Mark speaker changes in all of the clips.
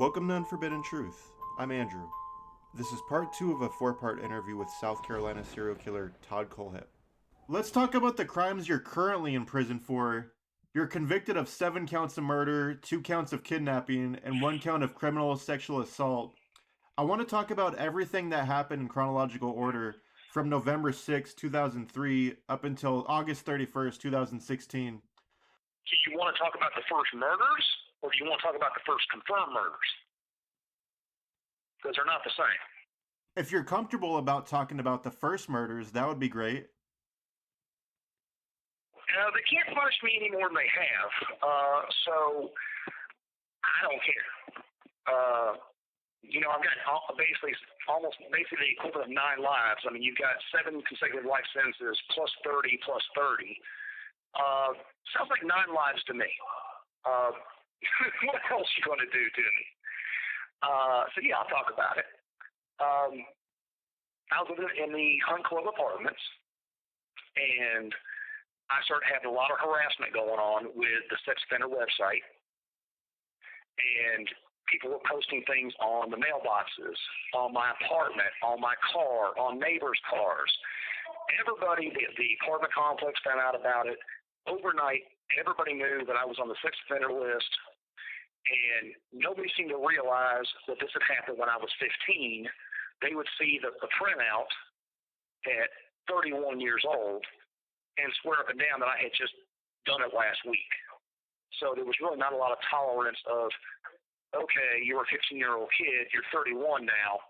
Speaker 1: Welcome to Unforbidden Truth. I'm Andrew. This is part two of a four-part interview with South Carolina serial killer Todd Kohlhepp. Let's talk about the crimes you're currently in prison for. You're convicted of 7 counts of murder, 2 counts of kidnapping, and 1 count of criminal sexual assault. I want to talk about everything that happened in chronological order from November 6, 2003 up until August 31st, 2016.
Speaker 2: Do you want to talk about the first murders, or do you want to talk about the first confirmed murders? Because they're not the same.
Speaker 1: If you're comfortable about talking about the first murders, that would be great.
Speaker 2: They can't punish me any more than they have, so I don't care. I've got basically the equivalent of 9 lives. I mean, you've got 7 consecutive life sentences plus 30 plus 30. Sounds like 9 lives to me. What else are you going to do to me? So yeah, I'll talk about it. I was living in the Hunt Club apartments, and I started having a lot of harassment going on with the sex offender website, and people were posting things on the mailboxes, on my apartment, on my car, on neighbors' cars. Everybody, the apartment complex found out about it. Overnight, everybody knew that I was on the sex offender list, and nobody seemed to realize that this had happened when I was 15. They would see the printout at 31 years old and swear up and down that I had just done it last week. So there was really not a lot of tolerance of, okay, you're a 15-year-old kid, you're 31 now.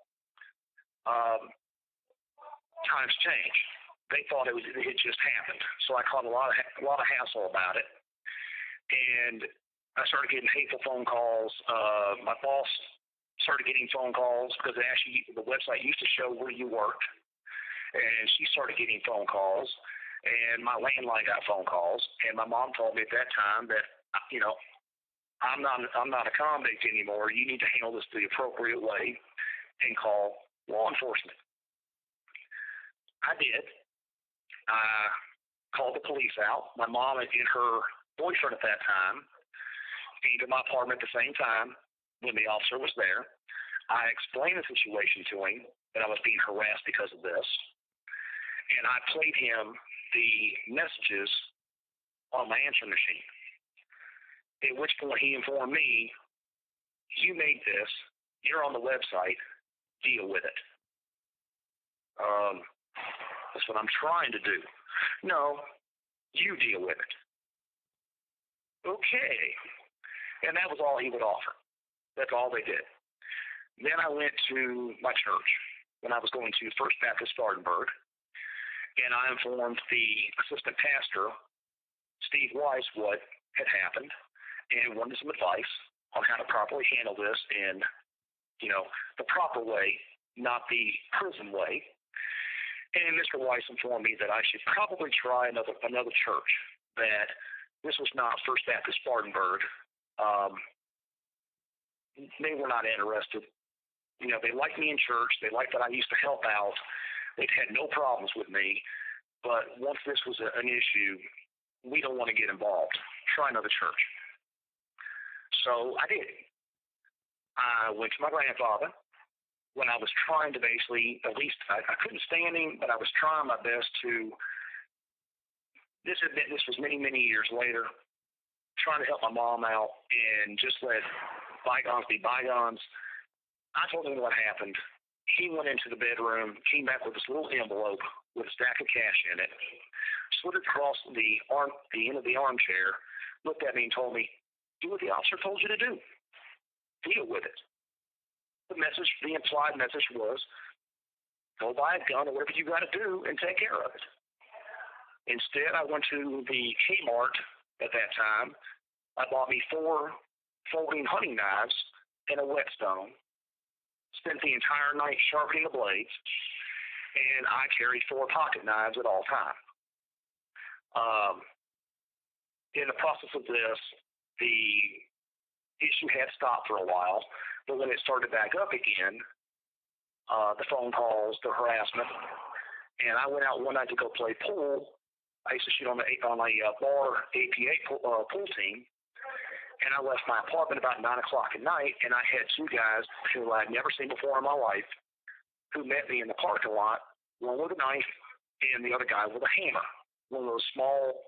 Speaker 2: Times change. They thought it had just happened. So I caught a lot of hassle about it. And I started getting hateful phone calls. My boss started getting phone calls because the website used to show where you worked. And she started getting phone calls. And my landline got phone calls. And my mom told me at that time that, I'm not a convict anymore. You need to handle this the appropriate way and call law enforcement. I did. I called the police out. My mom and her boyfriend at that time came to my apartment at the same time when the officer was there. I explained the situation to him, that I was being harassed because of this, and I played him the messages on my answering machine, at which point he informed me, you made this, you're on the website, deal with it. That's what I'm trying to do. No, you deal with it. Okay. And that was all he would offer. That's all they did. Then I went to my church when I was going to First Baptist Spartanburg, and I informed the assistant pastor, Steve Weiss, what had happened, and wanted some advice on how to properly handle this in, the proper way, not the prison way. And Mr. Weiss informed me that I should probably try another church, that this was not First Baptist Spartanburg. They were not interested. They liked me in church. They liked that I used to help out. They'd had no problems with me. But once this was an issue, we don't want to get involved. Try another church. So I did. I went to my grandfather when I was trying to basically, at least I couldn't stand him, but I was trying my best to, this was many, many years later, trying to help my mom out and just let bygones be bygones. I told him what happened. He went into the bedroom, came back with this little envelope with a stack of cash in it, slid it across the end of the armchair, looked at me and told me, do what the officer told you to do. Deal with it. The implied message was, go buy a gun or whatever you got to do and take care of it. Instead, I went to the Kmart at that time. I bought me 4 folding hunting knives and a whetstone, spent the entire night sharpening the blades, and I carried 4 pocket knives at all times. In the process of this, the issue had stopped for a while, but when it started back up again, the phone calls, the harassment, and I went out one night to go play pool. I used to shoot on a bar APA pool team, and I left my apartment about 9 o'clock at night, and I had two guys who I'd never seen before in my life who met me in the parking lot, one with a knife and the other guy with a hammer, one of those small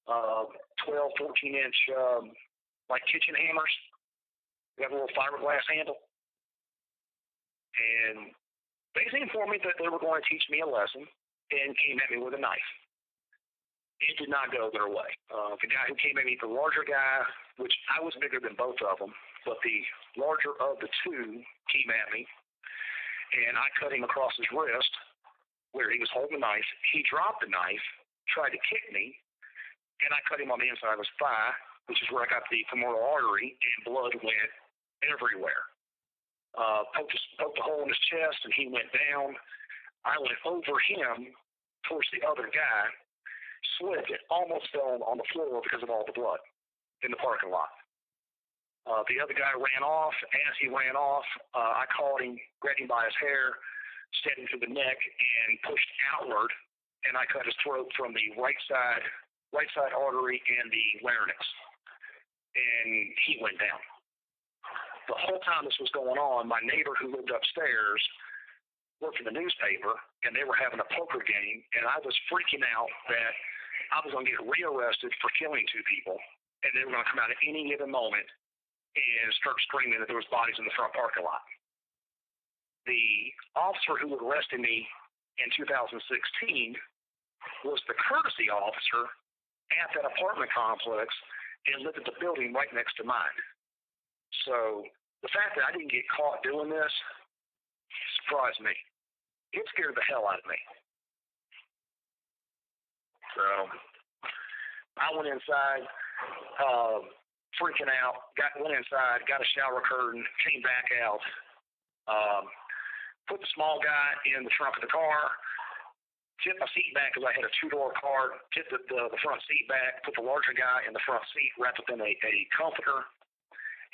Speaker 2: 12, 14-inch like kitchen hammers. They have a little fiberglass handle. And they informed me that they were going to teach me a lesson and came at me with a knife. It did not go their way. The guy who came at me, the larger guy, which I was bigger than both of them, but the larger of the two came at me, and I cut him across his wrist where he was holding the knife. He dropped the knife, tried to kick me, and I cut him on the inside of his thigh, which is where I got the femoral artery, and blood went everywhere. Poked a hole in his chest, and he went down. I went over him towards the other guy, slipped, and almost fell on the floor because of all the blood in the parking lot. The other guy ran off. As he ran off, I caught him, grabbed him by his hair, stabbed him to the neck, and pushed outward, and I cut his throat from the right side artery and the larynx, and he went down. The whole time this was going on, my neighbor who lived upstairs worked in the newspaper, and they were having a poker game, and I was freaking out that I was going to get rearrested for killing two people, and they were going to come out at any given moment and start screaming that there was bodies in the front parking lot. The officer who arrested me in 2016 was the courtesy officer at that apartment complex and lived at the building right next to mine. So the fact that I didn't get caught doing this surprised me. It scared the hell out of me. So I went inside, freaking out, went inside, got a shower curtain, came back out, put the small guy in the trunk of the car, tipped my seat back because I had a two-door car, tipped the front seat back, put the larger guy in the front seat, wrapped up in a comforter,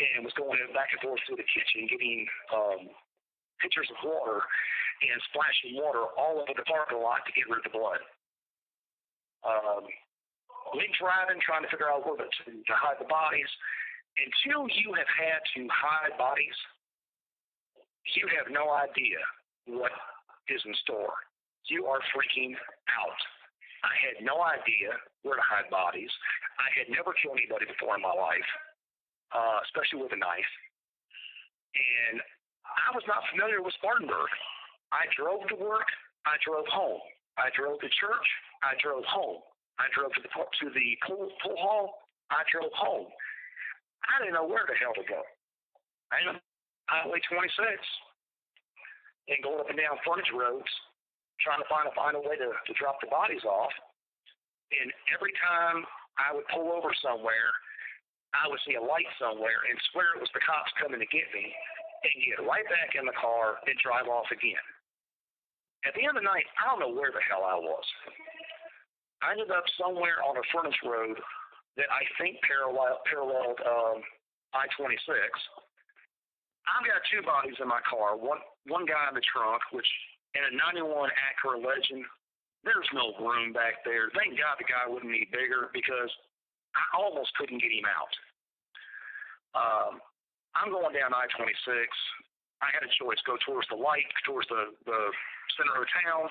Speaker 2: and was going back and forth to the kitchen getting pitchers of water and splashing water all over the parking lot to get rid of the blood. Went driving, trying to figure out where to hide the bodies. Until you have had to hide bodies, you have no idea what is in store. You are freaking out. I had no idea where to hide bodies. I had never killed anybody before in my life, especially with a knife. And I was not familiar with Spartanburg. I drove to work. I drove home. I drove to church. I drove home. I drove to the pool hall. I drove home. I didn't know where the hell to go. I went Highway 26 and going up and down frontage roads, trying to find a way to drop the bodies off. And every time I would pull over somewhere, I would see a light somewhere and swear it was the cops coming to get me and get right back in the car and drive off again. At the end of the night, I don't know where the hell I was. I ended up somewhere on a frontage road that I think paralleled I-26. I've got two bodies in my car, one guy in the trunk, which in a 91 Acura Legend, there's no room back there. Thank God the guy wouldn't be bigger because I almost couldn't get him out. I'm going down I-26. I had a choice, go towards the light, towards the center of town,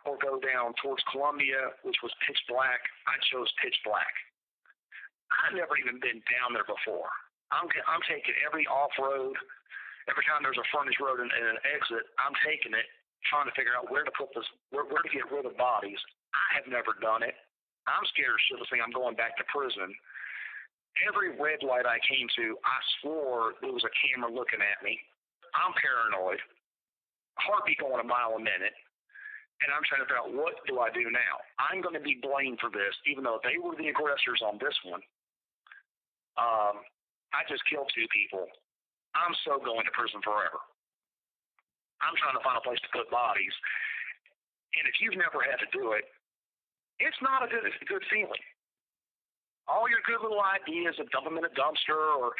Speaker 2: or go down towards Columbia, which was pitch black. I chose pitch black. I've never even been down there before. I'm taking every off-road. Every time there's a frontage road and an exit, I'm taking it, trying to figure out where to put this, where to get rid of bodies. I have never done it. I'm scared shitless thing I'm going back to prison. Every red light I came to, I swore there was a camera looking at me. I'm paranoid. Heartbeat going a mile a minute. And I'm trying to figure out, what do I do now? I'm going to be blamed for this, even though they were the aggressors on this one. I just killed two people. I'm so going to prison forever. I'm trying to find a place to put bodies. And if you've never had to do it, it's not a good feeling. All your good little ideas of dump them in a dumpster or,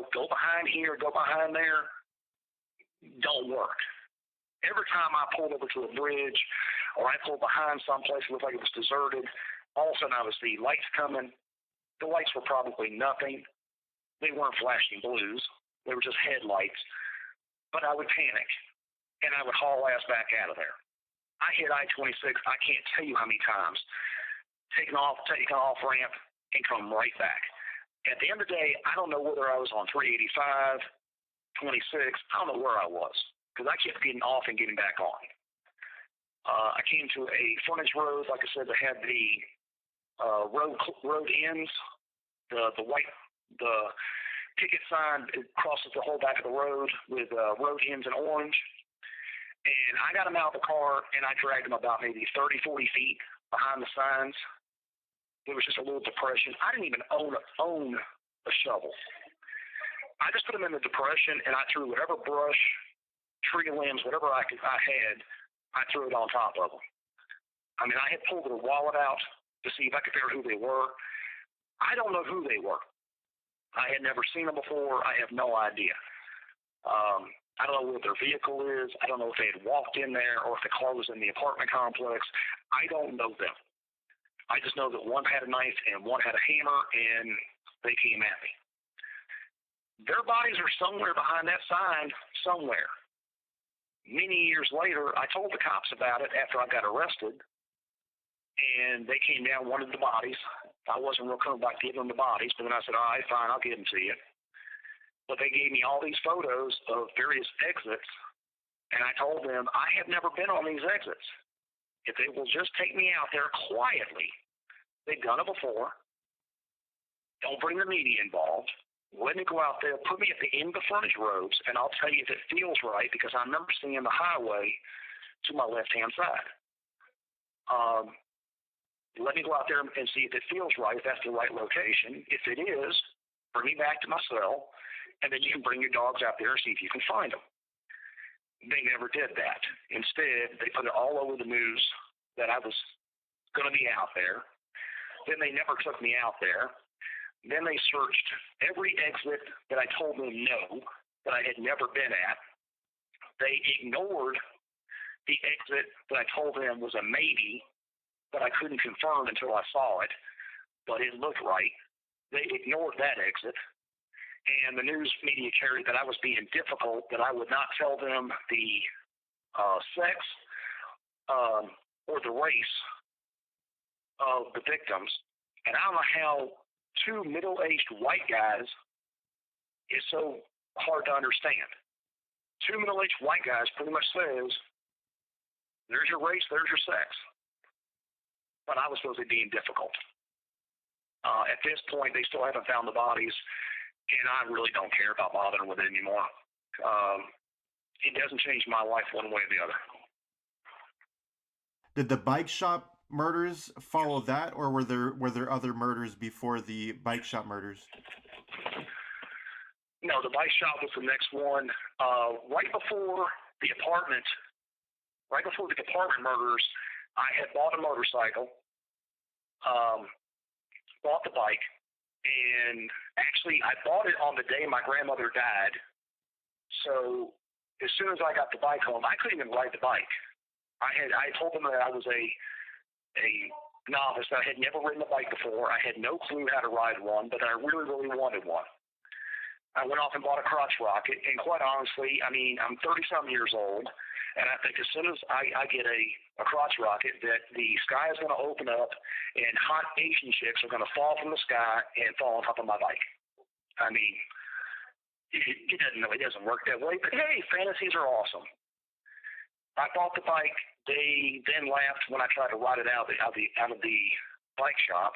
Speaker 2: go behind here, go behind there, don't work. Every time I pulled over to a bridge or I pulled behind someplace that looked like it was deserted, all of a sudden I would see lights coming. The lights were probably nothing. They weren't flashing blues. They were just headlights. But I would panic, and I would haul ass back out of there. I hit I-26, I can't tell you how many times, taking off ramp, and come right back. At the end of the day, I don't know whether I was on 385, 26, I don't know where I was, because I kept getting off and getting back on. I came to a frontage road, like I said, that had the road ends, the picket sign, it crosses the whole back of the road with road ends in orange. And I got him out of the car, and I dragged him about maybe 30, 40 feet behind the signs. It was just a little depression. I didn't even own a shovel. I just put him in the depression, and I threw whatever brush, tree limbs, whatever I had, I threw it on top of them. I mean, I had pulled their wallet out to see if I could figure out who they were. I don't know who they were. I had never seen them before. I have no idea. I don't know what their vehicle is. I don't know if they had walked in there or if the car was in the apartment complex. I don't know them. I just know that one had a knife and one had a hammer, and they came at me. Their bodies are somewhere behind that sign, somewhere. Many years later, I told the cops about it after I got arrested, and they came down, wanted the bodies. I wasn't real cool about giving them the bodies, but then I said, all right, fine, I'll give them to you. But they gave me all these photos of various exits, and I told them, I have never been on these exits. If they will just take me out there quietly, they've done it before. Don't bring the media involved. Let me go out there, put me at the end of the frontage roads, and I'll tell you if it feels right, because I remember seeing the highway to my left-hand side. Let me go out there and see if it feels right, if that's the right location. If it is, bring me back to my cell, and then you can bring your dogs out there and see if you can find them. They never did that. Instead, they put it all over the news that I was going to be out there. Then they never took me out there. Then they searched every exit that I told them no, that I had never been at. They ignored the exit that I told them was a maybe, but I couldn't confirm until I saw it, but it looked right. They ignored that exit. And the news media carried that I was being difficult, that I would not tell them the sex or the race of the victims. And I don't know how two middle-aged white guys is so hard to understand. Two middle-aged white guys pretty much says, there's your race, there's your sex. But I was supposed to be being difficult. At this point, they still haven't found the bodies, and I really don't care about bothering with it anymore. It doesn't change my life one way or the other.
Speaker 1: Did the bike shop murders follow that, or were there other murders before the bike shop murders?
Speaker 2: No, the bike shop was the next one. Right before the apartment murders, I had bought a motorcycle, bought the bike, and actually I bought it on the day my grandmother died. So as soon as I got the bike home, I couldn't even ride the bike. I told them that I was a novice. I had never ridden a bike before. I had no clue how to ride one, but I really, really wanted one. I went off and bought a crotch rocket, and quite honestly, I mean, I'm 30-some years old, and I think as soon as I get a crotch rocket, that the sky is going to open up, and hot Asian chicks are going to fall from the sky and fall on top of my bike. I mean, it doesn't work that way, but hey, fantasies are awesome. I bought the bike. They then laughed when I tried to ride it out of the bike shop,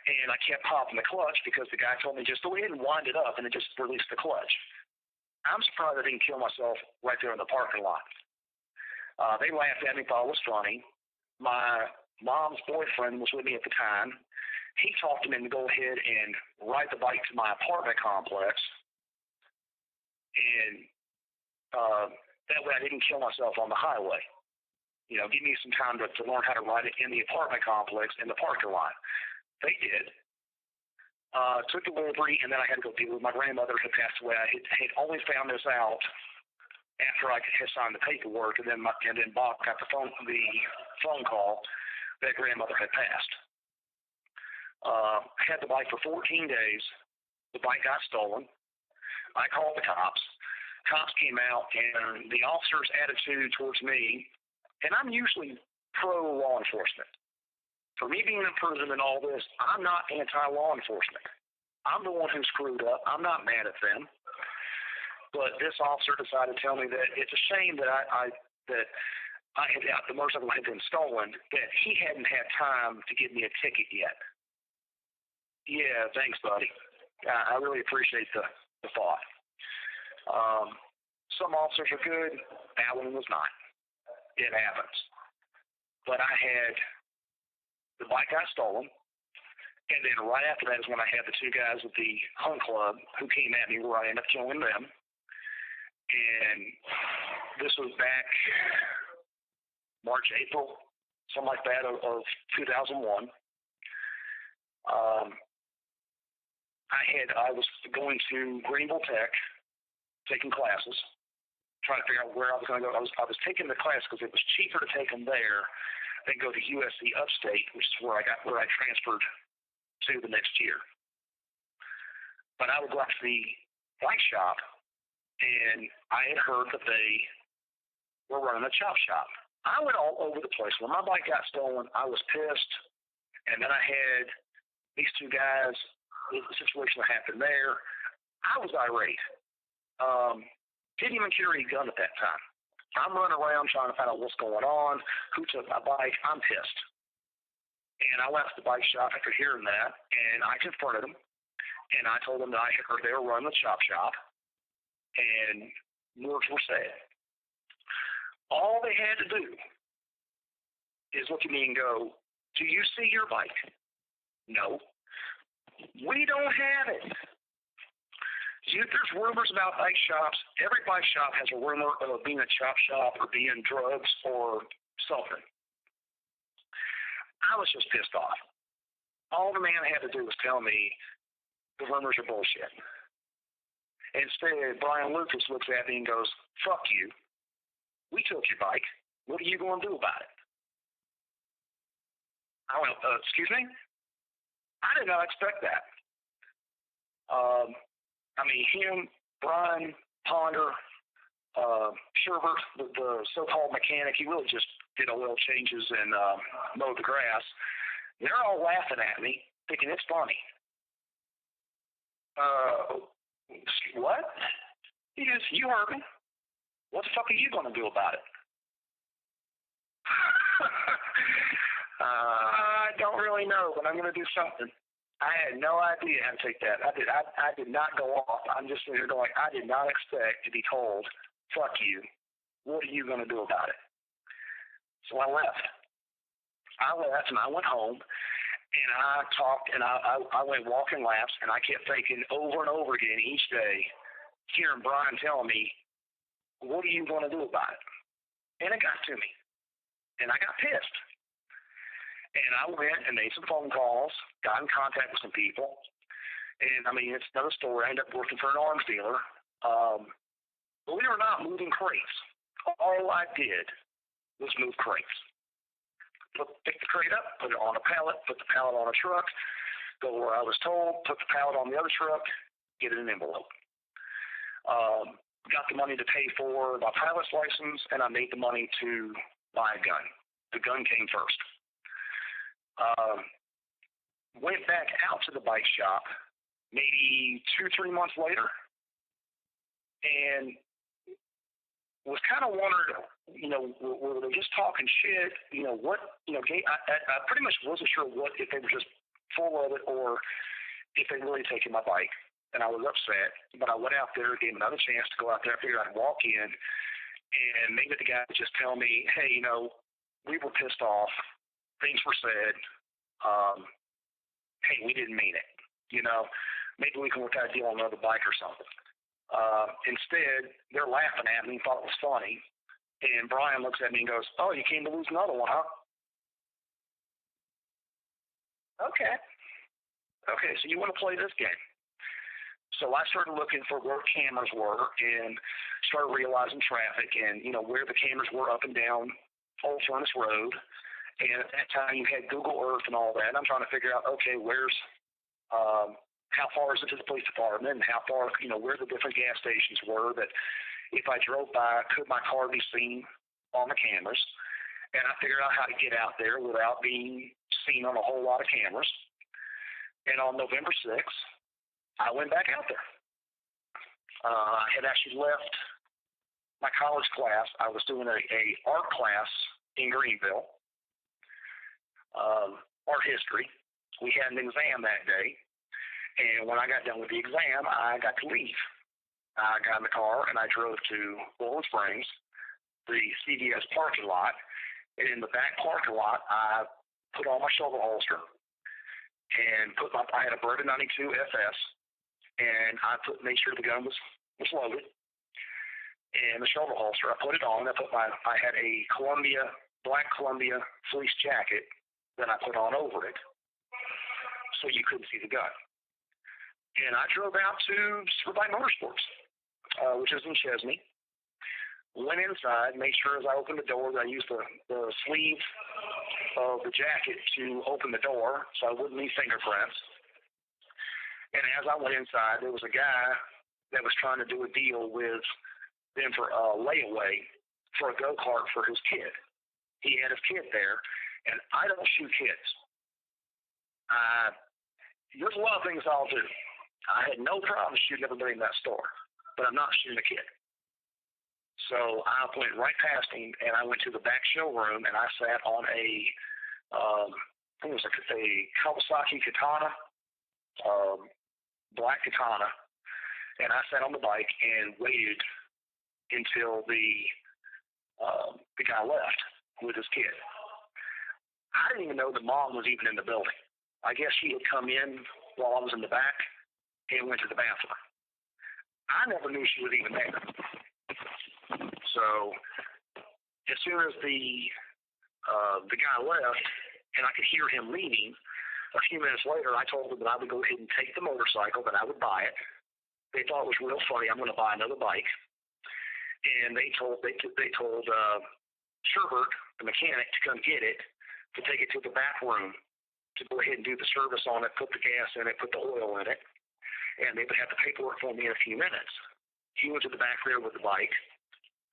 Speaker 2: and I kept popping the clutch because the guy told me just go ahead and wind it up, and it just released the clutch. I'm surprised I didn't kill myself right there in the parking lot. They laughed at me, thought it was funny. My mom's boyfriend was with me at the time. He talked him into go ahead and ride the bike to my apartment complex, and that way I didn't kill myself on the highway. You know, give me some time to learn how to ride it in the apartment complex in the parking lot. They did. Took delivery, and then I had to go deal with my grandmother who had passed away. I had only found this out after I had signed the paperwork, and then Bob got the phone call that grandmother had passed. I had the bike for 14 days. The bike got stolen. I called the cops. Cops came out, and the officer's attitude towards me, and I'm usually pro-law enforcement. For me being in prison and all this, I'm not anti-law enforcement. I'm the one who screwed up. I'm not mad at them. But this officer decided to tell me that it's a shame that the motorcycle had been stolen, that he hadn't had time to give me a ticket yet. Yeah, thanks, buddy. I really appreciate the thought. Some officers are good. That one was not. It happens. But the bike got stolen. And then right after that is when I had the two guys with the hunt club who came at me, where I ended up killing them. And this was back March, April, something like that of 2001. I was going to Greenville Tech, taking classes, trying to figure out where I was going to go. I was taking the class because it was cheaper to take them there than go to USC Upstate, which is where I transferred to the next year. But I would go to the bike shop, and I had heard that they were running a chop shop. I went all over the place. When my bike got stolen, I was pissed, and then I had these two guys. The situation that happened there, I was irate. Didn't even carry a gun at that time. I'm running around trying to find out what's going on, who took my bike. I'm pissed. And I left the bike shop after hearing that, and I confronted them, and I told them that I had heard they were running the chop shop, and words were said. All they had to do is look at me and go, "Do you see your bike?" No. We don't have it. There's rumors about bike shops. Every bike shop has a rumor of being a chop shop or being drugs or something. I was just pissed off. All the man had to do was tell me the rumors are bullshit. Instead, Brian Lucas looks at me and goes, "Fuck you. We took your bike. What are you going to do about it?" I went, "Excuse me?" I did not expect that. Him, Brian, Ponder, Sherbert, the so-called mechanic, he really just did oil changes and mowed the grass. They're all laughing at me, thinking it's funny. What? He goes, "You heard me. What the fuck are you going to do about it?" I don't really know, but I'm going to do something. I had no idea how to take that. I did not go off. I'm just sitting here going, I did not expect to be told, "Fuck you. What are you going to do about it?" So I left. And I went home, and I talked, and I went walking laps, and I kept thinking over and over again each day, hearing Brian tell me, "What are you going to do about it?" And it got to me, and I got pissed. And I went and made some phone calls, got in contact with some people. And, it's another story. I ended up working for an arms dealer. Believe it or not, moving crates. All I did was move crates. Pick the crate up, put it on a pallet, put the pallet on a truck, go where I was told, put the pallet on the other truck, get it in an envelope. Got the money to pay for my pilot's license, and I made the money to buy a gun. The gun came first. Went back out to the bike shop maybe 2-3 months later, and was kind of wondering, were they just talking shit? I pretty much wasn't sure if they were just full of it or if they really taken my bike. And I was upset, but I went out there, gave another chance to go out there. I figured I'd walk in, and maybe the guy would just tell me, "Hey, we were pissed off. Things were said. Hey, we didn't mean it. Maybe we can work out a deal on another bike or something." Instead, they're laughing at me, thought it was funny. And Brian looks at me and goes, "Oh, you came to lose another one, huh?" Okay, so you want to play this game. So I started looking for where cameras were and started realizing traffic and, where the cameras were up and down Old Furnace Road. And at that time, you had Google Earth and all that. And I'm trying to figure out, okay, where's how far is it to the police department, and how far, where the different gas stations were, that if I drove by, could my car be seen on the cameras? And I figured out how to get out there without being seen on a whole lot of cameras. And on November 6th, I went back out there. I had actually left my college class. I was doing a art class in Greenville, art history. We had an exam that day, and when I got done with the exam, I got to leave. I got in the car, and I drove to Bowling Springs, the CVS parking lot, and in the back parking lot, I put on my shoulder holster and I had a Beretta 92 FS, and I made sure the gun was loaded. And the shoulder holster, I put it on. I had a black Columbia fleece jacket that I put on over it, so you couldn't see the gun. And I drove out to Superbike Motorsports, which is in Chesney. Went inside, made sure as I opened the door that I used the sleeve of the jacket to open the door so I wouldn't leave fingerprints. And as I went inside, there was a guy that was trying to do a deal with them for a layaway for a go-kart for his kid. He had his kid there, and I don't shoot kids. There's a lot of things I'll do. I had no problem shooting everybody in that store, but I'm not shooting a kid. So I went right past him, and I went to the back showroom, and I sat on I think it was a Kawasaki Katana, black Katana, and I sat on the bike and waited until the guy left with his kid. I didn't even know the mom was even in the building. I guess she had come in while I was in the back and went to the bathroom. I never knew she was even there. So as soon as the guy left and I could hear him leaving, a few minutes later I told them that I would go ahead and take the motorcycle, that I would buy it. They thought it was real funny. I'm going to buy another bike. And they told Sherbert, the mechanic, to come get it, to take it to the back room, to go ahead and do the service on it, put the gas in it, put the oil in it, and they would have the paperwork for me in a few minutes. He went to the back there with the bike.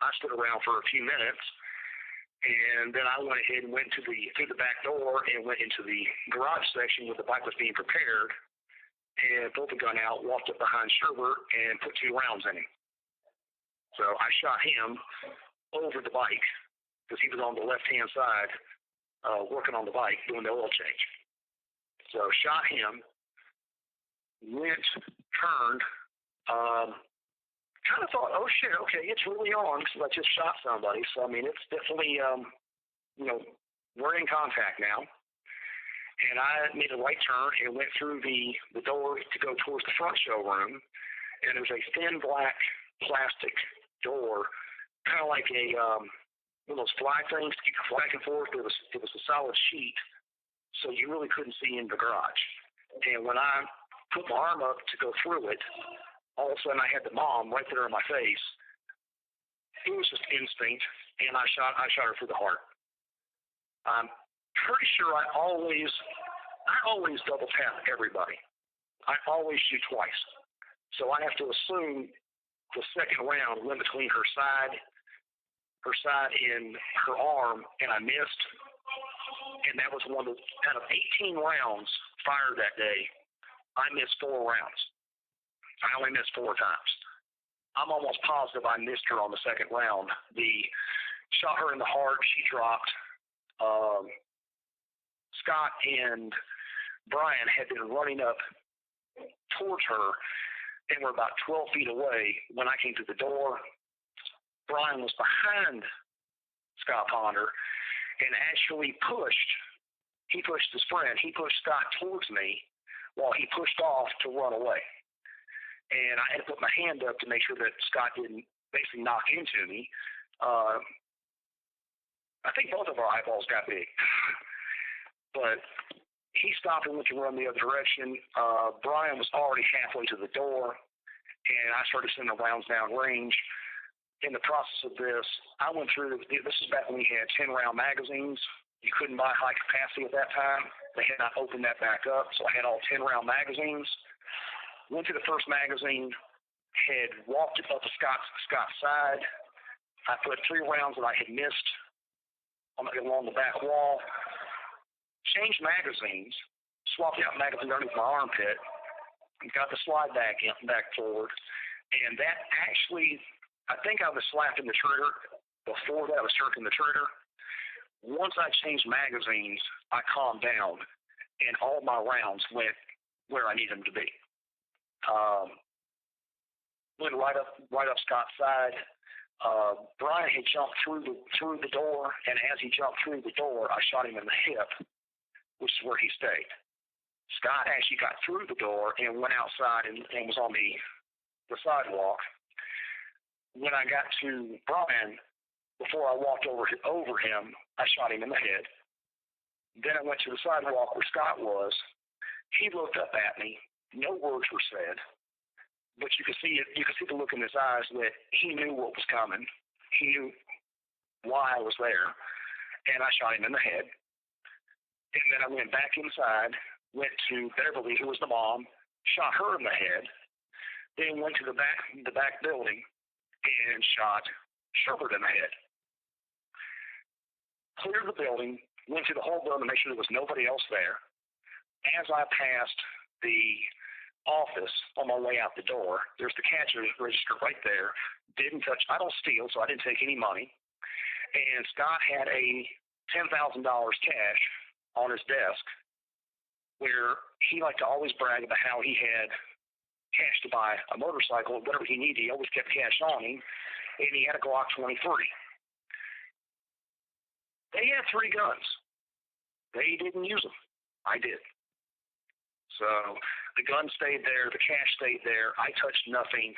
Speaker 2: I stood around for a few minutes, and then I went ahead and went through the back door and went into the garage section where the bike was being prepared, and pulled the gun out, walked up behind Sherbert, and put 2 rounds in him. So I shot him over the bike because he was on the left-hand side working on the bike, doing the oil change. So shot him, went, turned, kind of thought, oh shit, okay, it's really on because I just shot somebody. So, I mean, it's definitely, we're in contact now. And I made a right turn and went through the door to go towards the front showroom. And it was a thin black plastic door, kind of like one of those fly things to keep back and forth. It was a solid sheet, so you really couldn't see in the garage. And when I put my arm up to go through it, all of a sudden I had the mom right there in my face. It was just instinct, and I shot her through the heart. I'm pretty sure I always double tap everybody. I always shoot twice. So I have to assume the second round went between her side and her arm, and I missed. And that was one of out of 18 rounds fired that day, I missed 4 rounds. I only missed 4 times. I'm almost positive I missed her on the second round. Shot her in the heart. She dropped. Scott and Brian had been running up towards her and were about 12 feet away when I came through the door. Brian was behind Scott Ponder and actually pushed his friend. He pushed Scott towards me while he pushed off to run away. And I had to put my hand up to make sure that Scott didn't basically knock into me. I think both of our eyeballs got big. But he stopped and went to run the other direction. Brian was already halfway to the door, and I started sending rounds down range. In the process of this, I went through, this is back when we had 10-round magazines. You couldn't buy high capacity at that time. They had not opened that back up, so I had all 10-round magazines. Went to the first magazine, had walked up to Scott's side. I put 3 rounds that I had missed along the back wall. Changed magazines, swapped out magazine underneath my armpit, and got the slide back forward. And that actually, I think I was slapping the trigger. Before that, I was jerking the trigger. Once I changed magazines, I calmed down, and all my rounds went where I needed them to be. Went right up Scott's side. Brian had jumped through the door, and as he jumped through the door, I shot him in the hip, which is where he stayed. Scott actually got through the door and went outside and was on the sidewalk. When I got to Brian, before I walked over him, I shot him in the head. Then I went to the sidewalk where Scott was. He looked up at me. No words were said, but you could see the look in his eyes that he knew what was coming. He knew why I was there, and I shot him in the head. And then I went back inside, went to Beverly, who was the mom, shot her in the head, then went to the back building and shot Sherbert in the head. Cleared the building, went to the whole building to make sure there was nobody else there. As I passed the office on my way out the door, there's the cash register right there. Didn't touch, I don't steal, so I didn't take any money. And Scott had a $10,000 cash on his desk, where he liked to always brag about how he had cash to buy a motorcycle, whatever he needed. He always kept cash on him, and he had a Glock 23. They had 3 guns. They didn't use them. I did. So the gun stayed there. The cash stayed there. I touched nothing.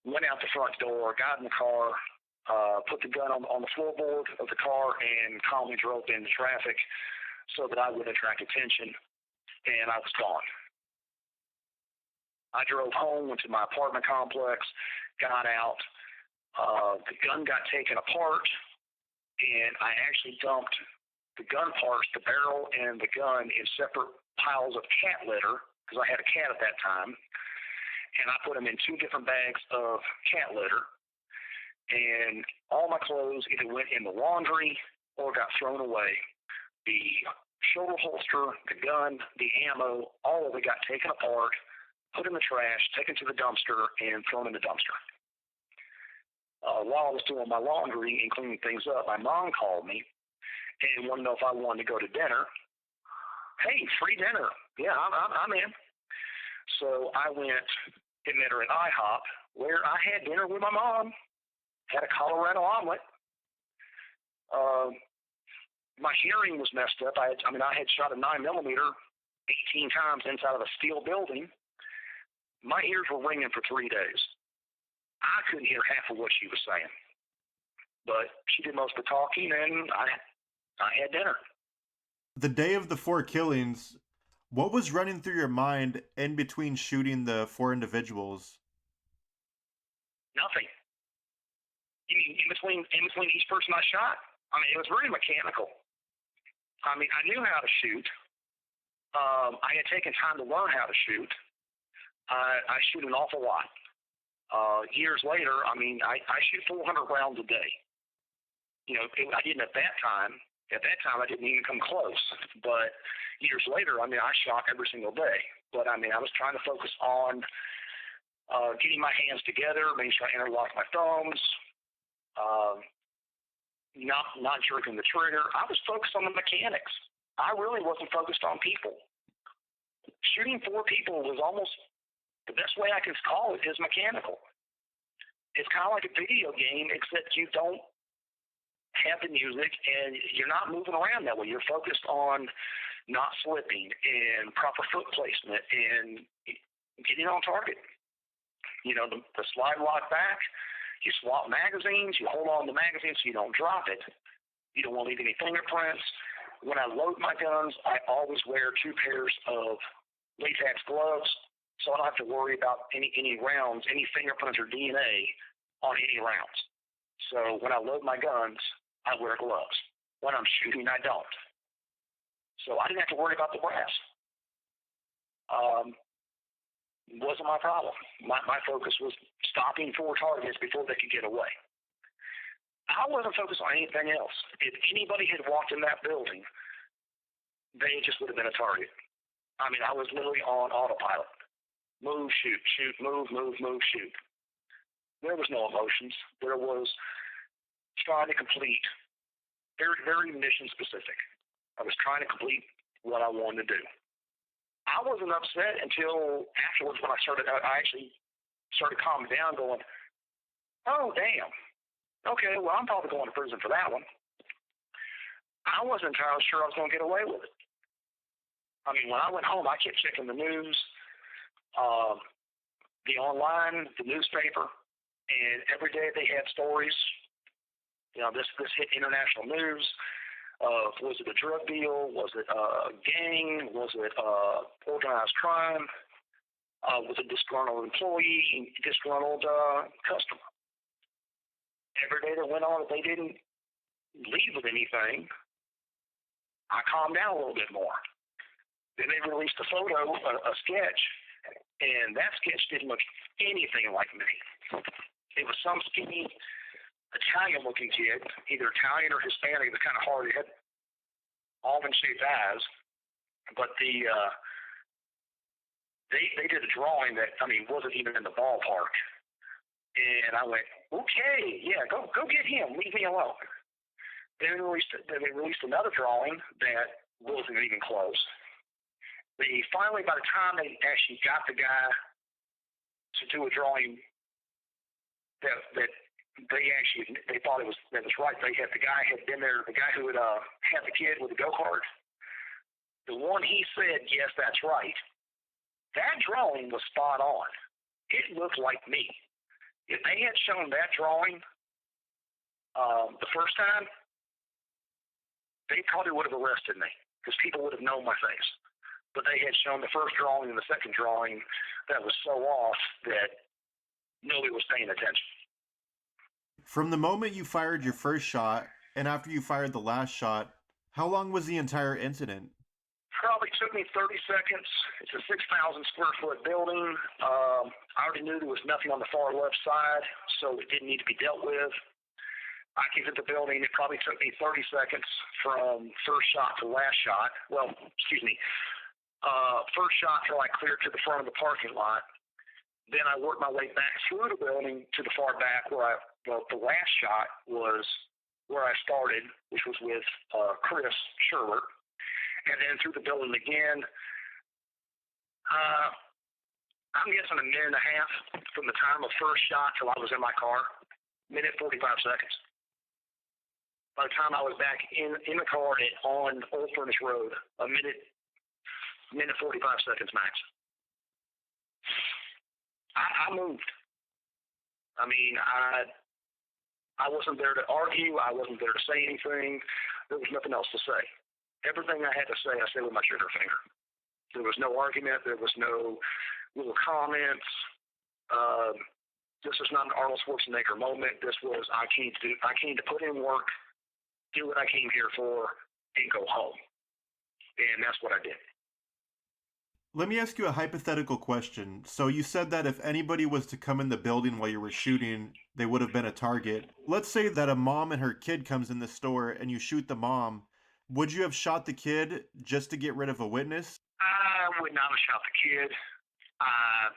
Speaker 2: Went out the front door, got in the car, put the gun on the floorboard of the car, and calmly drove into traffic so that I would attract attention, and I was gone. I drove home, went to my apartment complex, got out. The gun got taken apart, and I actually dumped the gun parts, the barrel and the gun, in separate piles of cat litter, because I had a cat at that time, and I put them in 2 different bags of cat litter, and all my clothes either went in the laundry or got thrown away. The shoulder holster, the gun, the ammo, all of it got taken apart, put in the trash, taken to the dumpster, and thrown in the dumpster. While I was doing my laundry and cleaning things up, my mom called me and wanted to know if I wanted to go to dinner. Hey, free dinner. Yeah, I'm in. So I went and met her at IHOP, where I had dinner with my mom, had a Colorado omelet. My hearing was messed up. I had shot a 9mm 18 times inside of a steel building. My ears were ringing for 3 days. I couldn't hear half of what she was saying. But she did most of the talking, and I had dinner.
Speaker 1: The day of the 4 killings, what was running through your mind in between shooting the 4 individuals?
Speaker 2: Nothing. You mean in between each person I shot? It was very mechanical. I knew how to shoot. I had taken time to learn how to shoot. I shoot an awful lot. Years later, I shoot 400 rounds a day. I didn't at that time. At that time, I didn't even come close. But years later, I shot every single day. But I was trying to focus on getting my hands together, making sure I interlocked my thumbs, not jerking the trigger. I was focused on the mechanics. I really wasn't focused on people. Shooting 4 people was almost the best way I can call it is mechanical. It's kind of like a video game, except you don't have the music and you're not moving around that way. You're focused on not slipping and proper foot placement and getting on target. The slide lock back, you swap magazines, you hold on to the magazine so you don't drop it. You don't want to leave any fingerprints. When I load my guns, I always wear 2 pairs of latex gloves, so I don't have to worry about any rounds, any fingerprints or DNA on any rounds. So when I load my guns, I wear gloves. When I'm shooting, I don't. So I didn't have to worry about the brass. wasn't my problem. My focus was stopping 4 targets before they could get away. I wasn't focused on anything else. If anybody had walked in that building, they just would have been a target. I mean, I was literally on autopilot. Move, shoot, shoot, move, shoot. There was no emotions. There was trying to complete, very, very mission specific. I was trying to complete what I wanted to do. I wasn't upset until afterwards when I actually started calming down going, oh, damn. Okay, well, I'm probably going to prison for that one. I wasn't entirely sure I was going to get away with it. I mean, when I went home, I kept checking the news, the online, the newspaper, and every day they had stories. You know, this hit international news. Was it a drug deal? Was it a gang? Was it organized crime? Was it disgruntled employee, disgruntled customer? Every day that went on, if they didn't leave with anything, I calmed down a little bit more. Then they released a photo, a sketch, and that sketch didn't look anything like me. It was some skinny Italian-looking kid, either Italian or Hispanic. It was kind of hard. He had almond-shaped eyes, but they did a drawing that, I mean, wasn't even in the ballpark. And I went, okay, yeah, go get him. Leave me alone. Then they released another drawing that wasn't even close. Finally, by the time they actually got the guy to do a drawing that they thought it was right. The guy had been there. The guy who had had the kid with the go-kart. The one he said, yes, that's right. That drawing was spot on. It looked like me. If they had shown that drawing the first time, they probably would have arrested me because people would have known my face. But they had shown the first drawing and the second drawing that was so off that nobody was paying attention.
Speaker 1: From the moment you fired your first shot and after you fired the last shot, how long was the entire incident?
Speaker 2: Probably took me 30 seconds. It's a 6,000 square foot building. I already knew there was nothing on the far left side, so it didn't need to be dealt with. I came to the building. It probably took me 30 seconds from first shot to last shot. Well, excuse me. First shot till I cleared to the front of the parking lot. Then I worked my way back through the building to the far back where the last shot was where I started, which was with Chris Sherwood. And then through the building again. I'm guessing a minute and a half from the time of first shot till I was in my car. Minute 45 seconds. By the time I was back in the car on Old Furnace Road, a minute 45 seconds max. I moved. I mean, I wasn't there to argue. I wasn't there to say anything. There was nothing else to say. Everything I had to say, I said with my trigger finger. There was no argument. There was no little comments. This was not an Arnold Schwarzenegger moment. This was I came to put in work, do what I came here for, and go home. And that's what I did.
Speaker 1: Let me ask you a hypothetical question. So you said that if anybody was to come in the building while you were shooting, they would have been a target. Let's say that a mom and her kid comes in the store and you shoot the mom. Would you have shot the kid just to get rid of a witness?
Speaker 2: I would not have shot the kid. I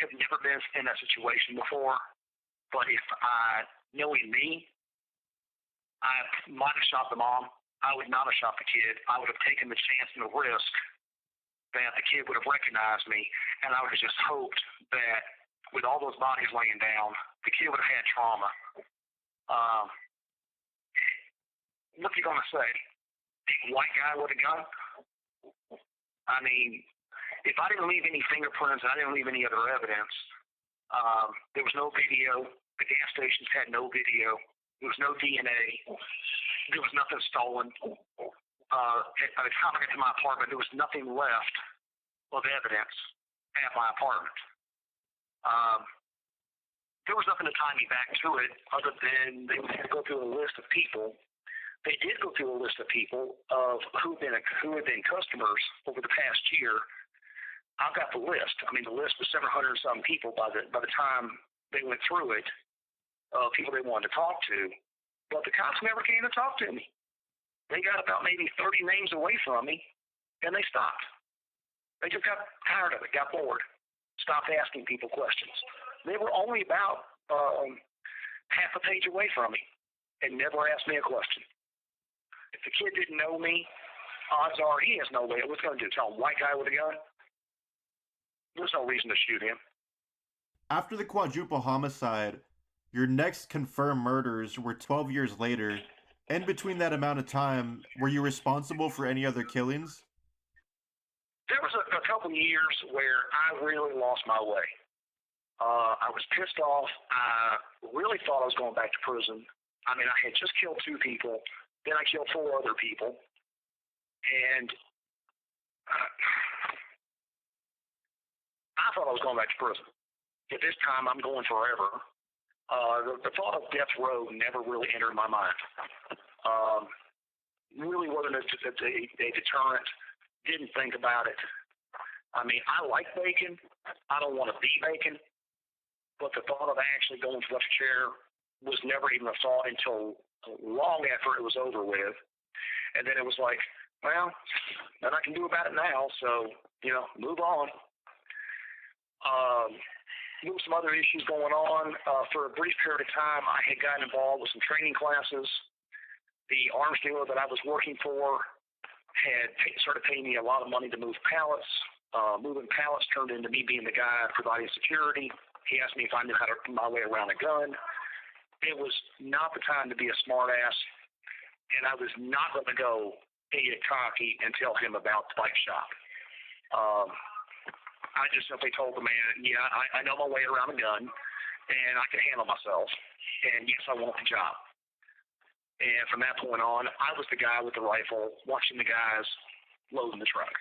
Speaker 2: have never been in that situation before. But if knowing me, I might have shot the mom. I would not have shot the kid. I would have taken the chance and the risk that the kid would have recognized me, and I would have just hoped that with all those bodies laying down, the kid would have had trauma. What's he going to say? White guy with a gun? I mean, if I didn't leave any fingerprints, I didn't leave any other evidence, there was no video. The gas stations had no video. There was no DNA. There was nothing stolen. By the time I got to my apartment, there was nothing left of evidence at my apartment. There was nothing to tie me back to it other than they had to go through a list of people. They did go through a list of people of who had been customers over the past year. I've got the list. I mean, the list was 700 and some people by the time they went through it, people they wanted to talk to. But the cops never came to talk to me. They got about maybe 30 names away from me, and they stopped. They just got tired of it, got bored, stopped asking people questions. They were only about half a page away from me and never asked me a question. If the kid didn't know me, odds are he has no way. What's going to do? Tell a white guy with a gun? There's no reason to shoot him.
Speaker 1: After the quadruple homicide, your next confirmed murders were 12 years later. In between that amount of time, were you responsible for any other killings?
Speaker 2: There was a couple years where I really lost my way. I was pissed off. I really thought I was going back to prison. I mean, I had just killed 2 people. Then I killed 4 other people. And I thought I was going back to prison. At this time, I'm going forever. The thought of death row never really entered my mind. Really wasn't a deterrent. Didn't think about it. I mean, I like bacon. I don't want to be bacon. But the thought of actually going to the chair was never even a thought until long after it was over with. And then it was like, well, nothing I can do about it now, so, move on. There were some other issues going on. For a brief period of time, I had gotten involved with some training classes. The arms dealer that I was working for had started paying me a lot of money to move pallets. Moving pallets turned into me being the guy providing security. He asked me if I knew how to put my way around a gun. It was not the time to be a smartass, and I was not going to go idiot cocky and tell him about the bike shop. I just simply told the man, yeah, I know my way around a gun, and I can handle myself, and yes, I want the job. And from that point on, I was the guy with the rifle, watching the guys loading the truck.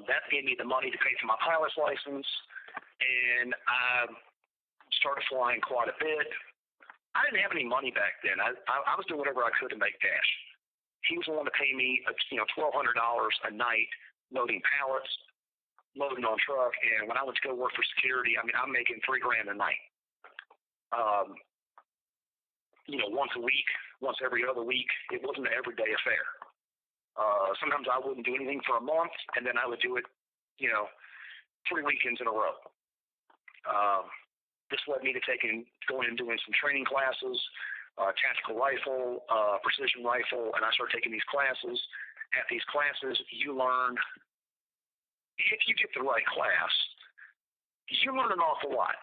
Speaker 2: That gave me the money to pay for my pilot's license, and I started flying quite a bit. I didn't have any money back then. I was doing whatever I could to make cash. He was willing to pay me, $1,200 a night loading pallets, loading on truck, and when I went to go work for security, I mean, I'm making $3,000 a night. Once a week, once every other week. It wasn't an everyday affair. Sometimes I wouldn't do anything for a month, and then I would do it, 3 weekends in a row. This led me to going and doing some training classes, tactical rifle, precision rifle, and I started taking these classes. At these classes, you learn, if you get the right class, you learn an awful lot.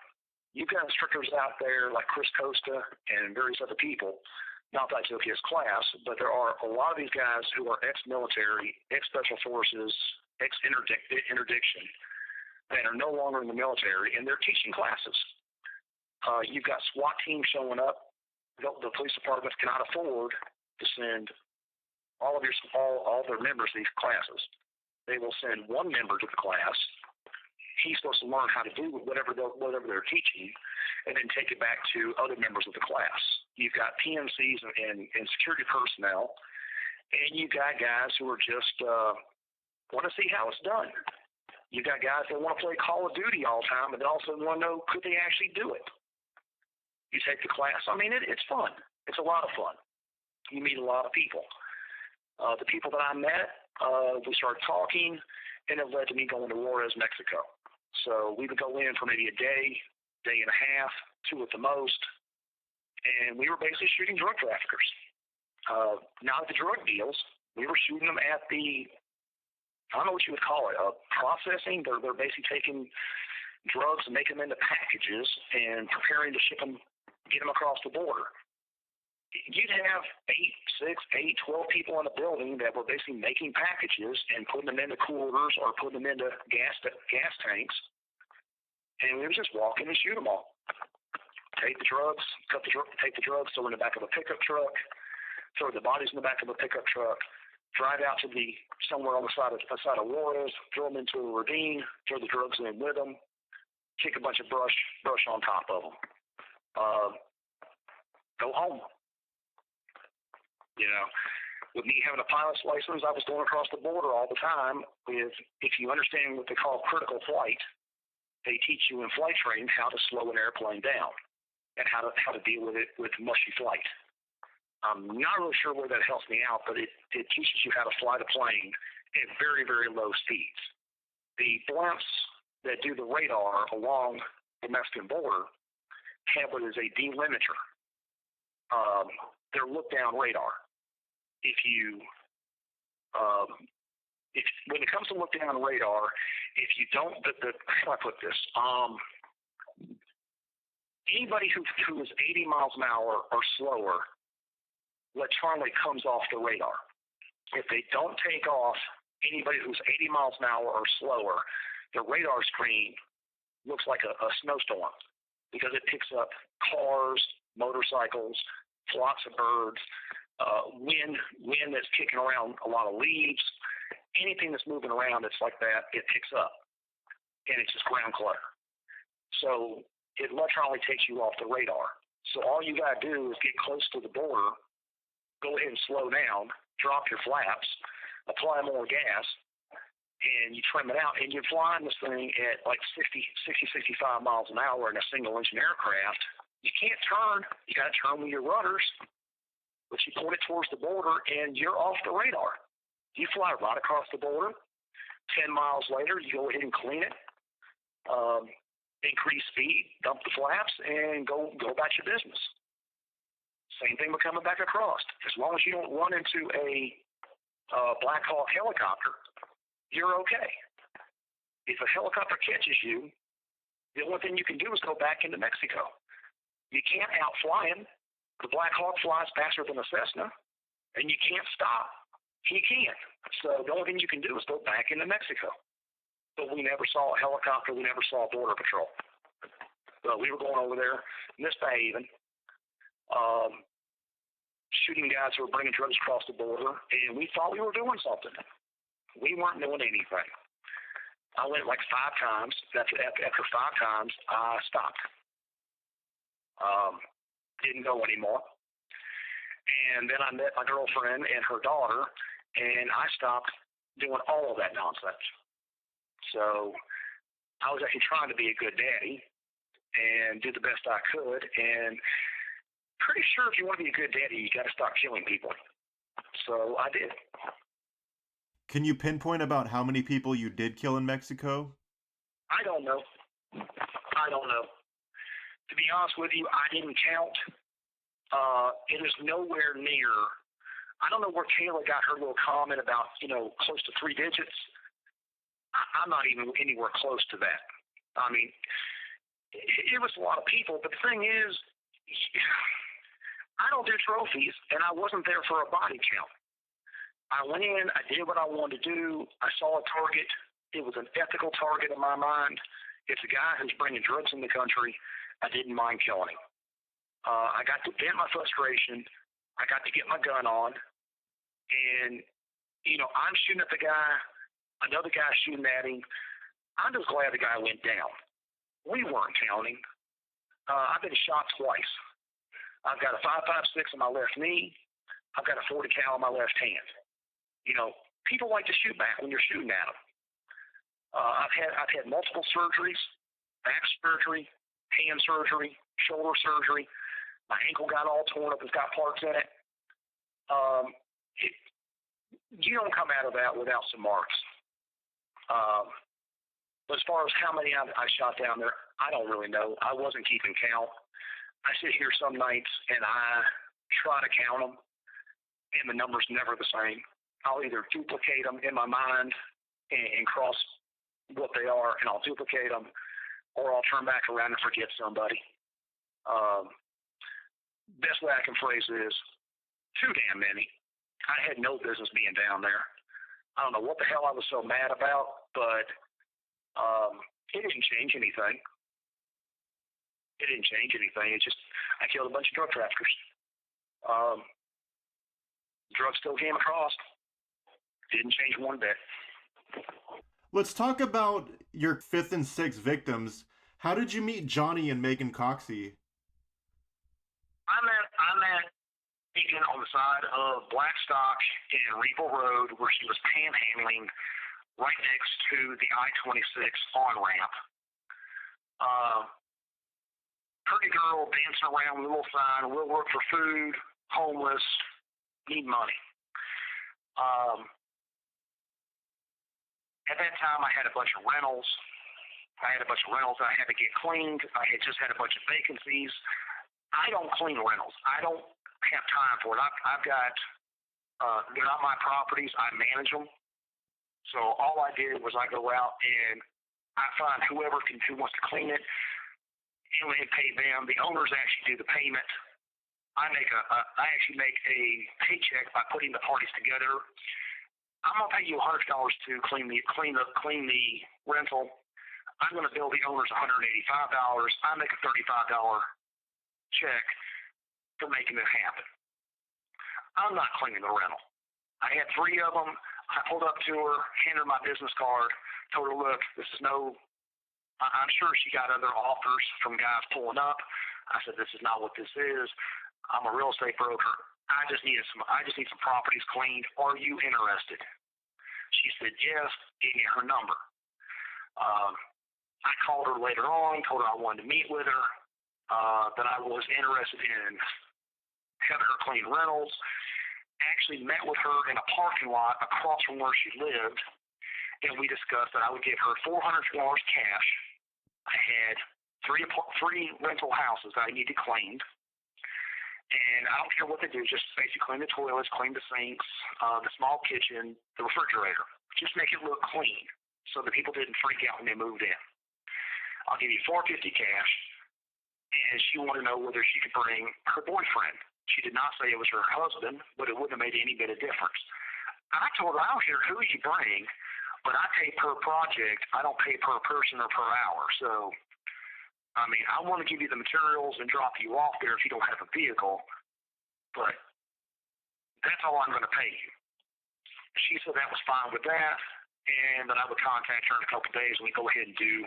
Speaker 2: You've got instructors out there like Chris Costa and various other people. Not that I took his class, but there are a lot of these guys who are ex-military, ex-special forces, ex-interdiction, that are no longer in the military, and they're teaching classes. You've got SWAT teams showing up. The police departments cannot afford to send all their members to these classes. They will send one member to the class. He's supposed to learn how to do whatever they're teaching, and then take it back to other members of the class. You've got PMCs and security personnel, and you've got guys who are just want to see how it's done. You've got guys that want to play Call of Duty all the time, but they also want to know, could they actually do it? You take the class. I mean, it's fun. It's a lot of fun. You meet a lot of people. The people that I met, we started talking, and it led to me going to Juarez, Mexico. So we would go in for maybe a day and a half, 2 at the most, and we were basically shooting drug traffickers. Not the drug deals. We were shooting them at the, I don't know what you would call it, processing. They're basically taking drugs and making them into packages and preparing to ship them, get them across the border. You'd have 12 people in a building that were basically making packages and putting them into coolers or putting them into gas tanks. And we would just walk in and shoot them all. Take the drugs, take the drugs, throw in the back of a pickup truck, throw the bodies in the back of a pickup truck, drive out to somewhere on the side of Juarez, throw them into a ravine, throw the drugs in with them, kick a bunch of brush on top of them. Go home. With me having a pilot's license, I was going across the border all the time. If you understand what they call critical flight, they teach you in flight training how to slow an airplane down and how to deal with it with mushy flight. I'm not really sure where that helps me out, but it teaches you how to fly the plane at very, very low speeds. The blimps that do the radar along the Mexican border have what is a delimiter. They're look-down radar. When it comes to look-down radar, if you don't, how do I put this? Anybody who is 80 miles an hour or slower electronically comes off the radar. If they don't take off anybody who's 80 miles an hour or slower, the radar screen looks like a snowstorm because it picks up cars, motorcycles, flocks of birds, wind that's kicking around a lot of leaves. Anything that's moving around that's like that, it picks up. And it's just ground clutter. So it electronically takes you off the radar. So all you got to do is get close to the border, go ahead and slow down, drop your flaps, apply more gas, and you trim it out. And you're flying this thing at like 60, 65 miles an hour in a single-engine aircraft. You can't turn. You got to turn with your rudders, but you point it towards the border, and you're off the radar. You fly right across the border. 10 miles later, you go ahead and clean it, increase speed, dump the flaps, and go about your business. Same thing with coming back across. As long as you don't run into a Black Hawk helicopter, you're okay. If a helicopter catches you, the only thing you can do is go back into Mexico. You can't outfly him. The Black Hawk flies faster than a Cessna, and you can't stop. He can't. So the only thing you can do is go back into Mexico. But we never saw a helicopter. We never saw Border Patrol. But we were going over there, misbehaving, shooting guys who were bringing drugs across the border, and we thought we were doing something. We weren't doing anything. I went like 5 times. After 5 times, I stopped. Didn't go anymore. And then I met my girlfriend and her daughter, and I stopped doing all of that nonsense. So I was actually trying to be a good daddy and do the best I could. And pretty sure if you want to be a good daddy, you got to stop killing people. So I did.
Speaker 1: Can you pinpoint about how many people you did kill in Mexico?
Speaker 2: I don't know. To be honest with you, I didn't count. It is nowhere near. I don't know where Kayla got her little comment about, close to 3 digits. I'm not even anywhere close to that. I mean, it was a lot of people, but the thing is, I don't do trophies, and I wasn't there for a body count. I went in, I did what I wanted to do. I saw a target. It was an ethical target in my mind. It's a guy who's bringing drugs in the country. I didn't mind killing him. I got to vent my frustration. I got to get my gun on. And, I'm shooting at the guy. Another guy shooting at him. I'm just glad the guy went down. We weren't counting. I've been shot twice. I've got a 5.56 in my left knee. I've got a 40 cal in my left hand. People like to shoot back when you're shooting at them. I've had multiple surgeries, back surgery, hand surgery, shoulder surgery. My ankle got all torn up. It's got parts in it. You don't come out of that without some marks. But as far as how many I shot down there, I don't really know. I wasn't keeping count. I sit here some nights and I try to count them, and the number's never the same. I'll either duplicate them in my mind and cross what they are, and I'll duplicate them, or I'll turn back around and forget somebody. Best way I can phrase it is too damn many. I had no business being down there. I don't know what the hell I was so mad about, but it didn't change anything. It's just I killed a bunch of drug traffickers. Drugs still came across. Didn't change one bit.
Speaker 1: Let's talk about your 5th and 6th victims. How did you meet Johnny and Megan Coxey?
Speaker 2: I met Megan on the side of Blackstock and Regal Road where she was panhandling right next to the I-26 on-ramp. Pretty girl dancing around with a little sign, will work for food, homeless, need money. At that time, I had a bunch of rentals. I had to get cleaned. I had just had a bunch of vacancies. I don't clean rentals. I don't have time for it. I've got, they're not my properties. I manage them. So all I did was I go out and I find who wants to clean it and pay them. The owners actually do the payment. I actually make a paycheck by putting the parties together. I'm gonna pay you $100 to clean the rental. I'm gonna bill the owners $185. I make a $35 check for making it happen. I'm not cleaning the rental. I had 3 of them. I pulled up to her, handed her my business card, told her, look, I'm sure she got other offers from guys pulling up. I said, this is not what this is. I'm a real estate broker. I just need some properties cleaned. Are you interested? She said yes, gave me her number. I called her later on, told her I wanted to meet with her, that I was interested in having her clean rentals. Actually met with her in a parking lot across from where she lived, and we discussed that I would give her $400 cash. I had three rental houses that I needed cleaned, and I don't care what they do, just basically clean the toilets, clean the sinks, the small kitchen, the refrigerator. Just make it look clean so that people didn't freak out when they moved in. I'll give you $450 cash, and she wanted to know whether she could bring her boyfriend. She did not say it was her husband, but it wouldn't have made any bit of difference. I told her, I don't care who you bring, but I pay per project. I don't pay per person or per hour. So, I mean, I want to give you the materials and drop you off there if you don't have a vehicle, but that's all I'm going to pay you. She said that was fine with that, and that I would contact her in a couple of days and we'd go ahead and do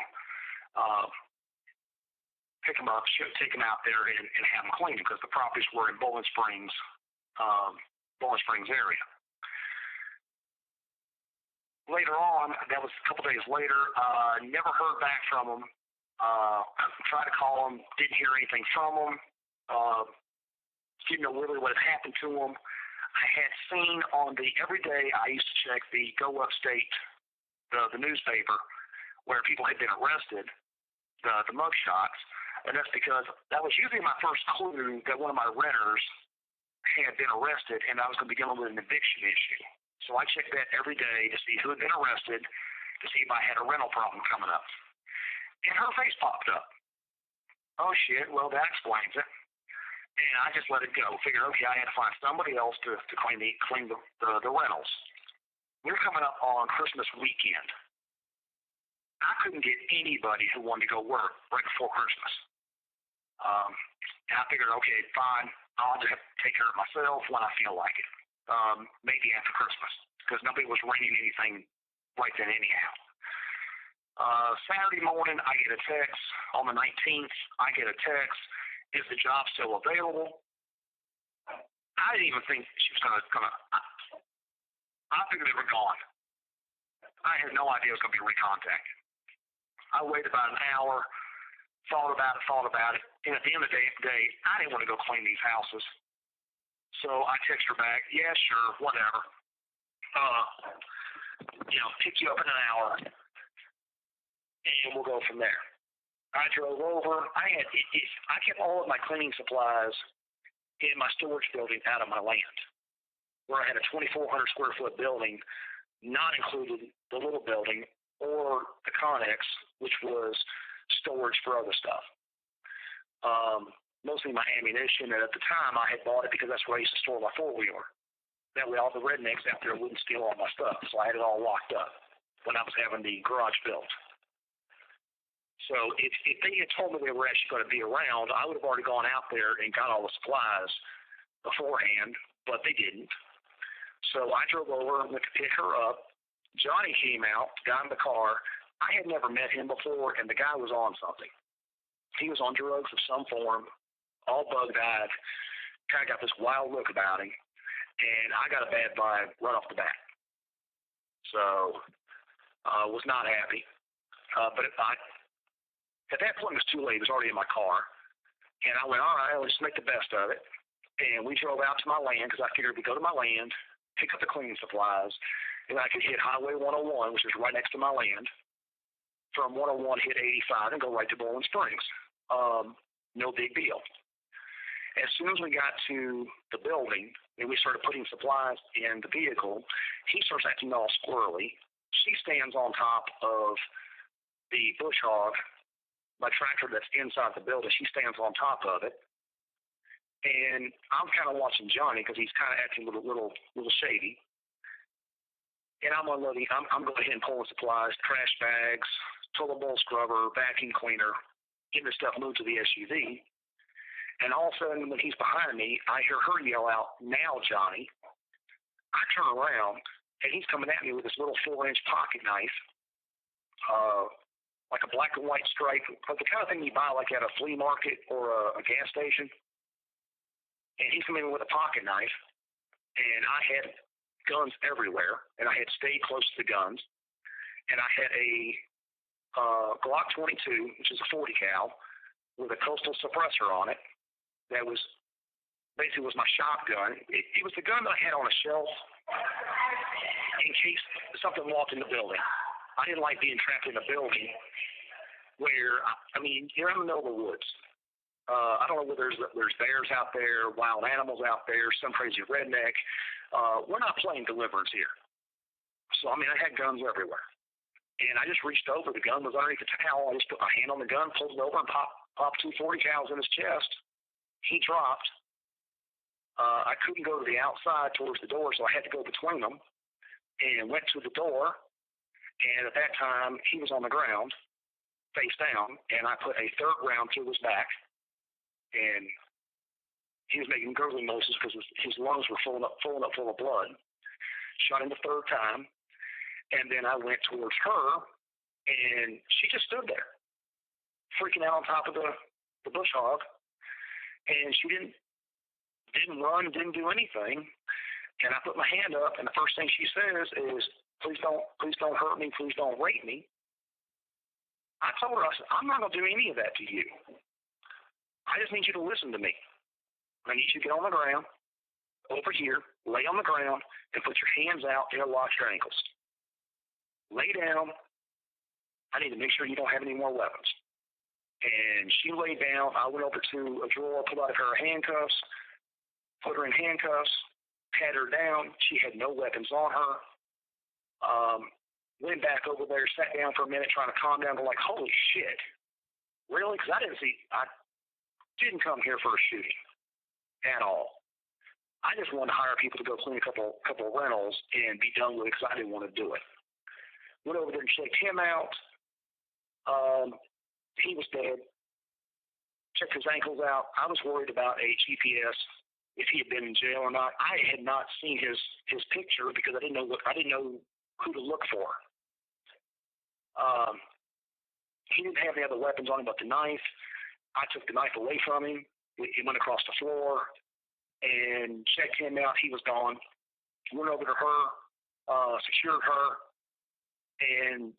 Speaker 2: pick them up, take them out there, and have them cleaned because the properties were in Bowling Springs area. Later on, that was a couple days later, never heard back from them. Tried to call them, didn't hear anything from them. Didn't know really what had happened to them. I had seen every day I used to check the Go Upstate, the newspaper, where people had been arrested, the mugshots. And that's because that was usually my first clue that one of my renters had been arrested and I was going to be dealing with an eviction issue. So I checked that every day to see who had been arrested, to see if I had a rental problem coming up. And her face popped up. Oh, shit, well, that explains it. And I just let it go. Figured, okay, I had to find somebody else to clean the rentals. We're coming up on Christmas weekend. I couldn't get anybody who wanted to go work right before Christmas. And I figured, okay, fine, I'll just have to take care of myself when I feel like it. Maybe after Christmas, because nobody was renting anything right then anyhow. Saturday morning, I get a text. On the 19th, I get a text. Is the job still available? I didn't even think she was going to. I figured they were gone. I had no idea it was going to be recontacted. I waited about an hour, thought about it, and at the end of the day, I didn't want to go clean these houses. So I text her back, yeah, sure, whatever. Pick you up in an hour, and we'll go from there. I drove over. I kept all of my cleaning supplies in my storage building out of my land, where I had a 2,400 square foot building, not included the little building or the Connex, which was storage for other stuff. Mostly my ammunition, and at the time I had bought it because that's where I used to store my four-wheeler. That way all the rednecks out there wouldn't steal all my stuff, so I had it all locked up when I was having the garage built. So if they had told me they were actually going to be around, I would have already gone out there and got all the supplies beforehand, but they didn't. So I drove over and went to pick her up. Johnny came out, got in the car. I had never met him before, and the guy was on something. He was on drugs of some form, all bugged-eyed, kind of got this wild look about him. and I got a bad vibe right off the bat. So I was not happy. But at that point, it was too late. It was already in my car. And I went, all right, let's make the best of it. And we drove out to my land because I figured we'd go to my land, pick up the cleaning supplies, and I could hit Highway 101, which is right next to my land. From 101, hit 85, and go right to Bowling Springs. No big deal. As soon as we got to the building and we started putting supplies in the vehicle, he starts acting all squirrely. She stands on top of the bush hog, my tractor that's inside the building. She stands on top of it. And I'm kind of watching Johnny because he's kind of acting a little shady. And I'm unloading. I'm going ahead and pulling supplies, trash bags, toilet bowl scrubber, vacuum cleaner, getting the stuff moved to the SUV. And all of a sudden, when he's behind me, I hear her yell out, "Now, Johnny." I turn around, and he's coming at me with this little 4-inch pocket knife, like a black and white stripe, like the kind of thing you buy like at a flea market or a gas station. And he's coming in with a pocket knife, and I had guns everywhere, and I had stayed close to the guns, and I had a Glock 22, which is a 40 cal, with a coastal suppressor on it. That was basically was my shotgun. It was the gun that I had on a shelf in case something walked in the building. I didn't like being trapped in a building where, I mean, you're in the middle of the woods. I don't know whether there's bears out there, wild animals out there, some crazy redneck. We're not playing Deliverance here. So, I mean, I had guns everywhere. And I just reached over. The gun was underneath the towel. I just put my hand on the gun, pulled it over, and popped 2 40 cals in his chest. He dropped. I couldn't go to the outside towards the door, so I had to go between them and went to the door. And at that time, he was on the ground, face down, and I put a 3rd round through his back. And he was making gurgling noises because his lungs were full of blood. Shot him the 3rd time, and then I went towards her, and she just stood there, freaking out on top of the bush hog, and she didn't run, didn't do anything. And I put my hand up, and the first thing she says is, please don't hurt me, please don't rape me. I told her, I said, I'm not going to do any of that to you. I just need you to listen to me. I need you to get on the ground, over here, lay on the ground, and put your hands out, interlock your ankles. Lay down. I need to make sure you don't have any more weapons. And she laid down. I went over to a drawer, pulled out her handcuffs, put her in handcuffs, pat her down. She had no weapons on her. Went back over there, sat down for a minute, trying to calm down. Go like, holy shit, really? Because I didn't come here for a shooting at all. I just wanted to hire people to go clean a couple of rentals and be done with it because I didn't want to do it. Went over there and checked him out. He was dead. Checked his ankles out. I was worried about a GPS, if he had been in jail or not. I had not seen his picture because I didn't know who to look for. He didn't have any other weapons on him but the knife. I took the knife away from him. It went across the floor and checked him out. He was gone. Went over to her, secured her, and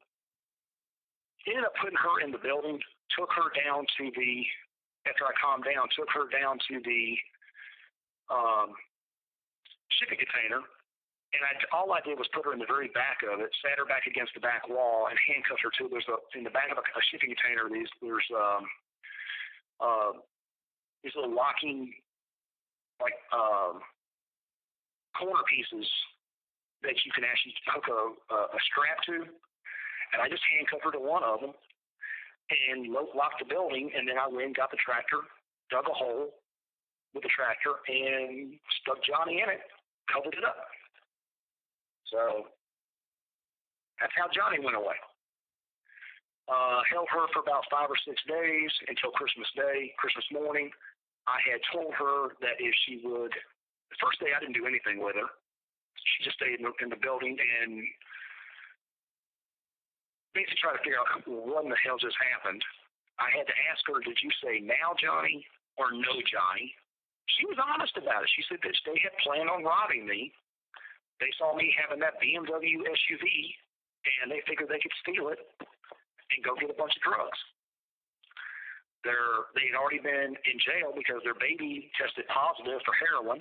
Speaker 2: ended up putting her in the building. Took her down to after I calmed down, took her down to the shipping container. And all I did was put her in the very back of it, sat her back against the back wall, and handcuffed her to. In the back of a shipping container, there's these little locking, like corner pieces that you can actually hook a strap to. And I just handcuffed her to one of them and locked the building. And then I went and got the tractor, dug a hole with the tractor, and stuck Johnny in it, covered it up. So that's how Johnny went away. Held her for about 5 or 6 days until Christmas morning. I had told her that if she would, the first day I didn't do anything with her. She just stayed in the building and basically tried to figure out what in the hell just happened. I had to ask her, did you say now, Johnny, or no, Johnny? She was honest about it. She said that they had planned on robbing me. They saw me having that BMW SUV, and they figured they could steal it and go get a bunch of drugs. They had already been in jail because their baby tested positive for heroin.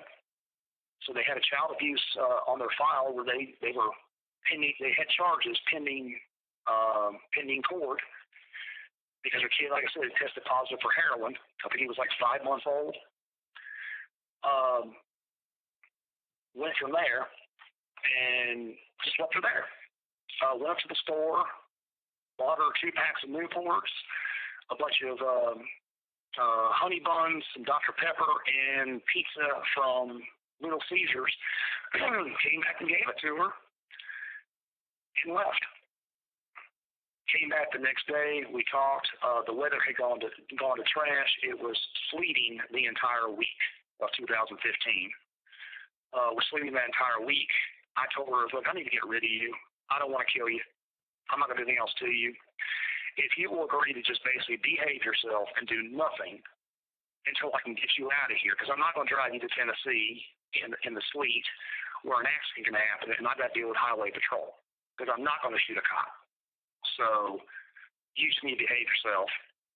Speaker 2: So they had a child abuse on their file where they were pending. They had charges pending court because their kid, like I said, tested positive for heroin. I think he was like 5 months old. Went from there and just left her there. Went up to the store, bought her 2 packs of Newports, a bunch of honey buns, some Dr. Pepper, and pizza from Little Caesars. Came back and gave it to her and left. Came back the next day. We talked. The weather had gone to trash. It was sleeting the entire week of 2015. We're sleeting that entire week. I told her, look, I need to get rid of you. I don't want to kill you. I'm not going to do anything else to you. If you will agree to just basically behave yourself and do nothing until I can get you out of here, because I'm not going to drive you to Tennessee in the sleet where an accident can happen and I've got to deal with highway patrol, because I'm not going to shoot a cop. So you just need to behave yourself.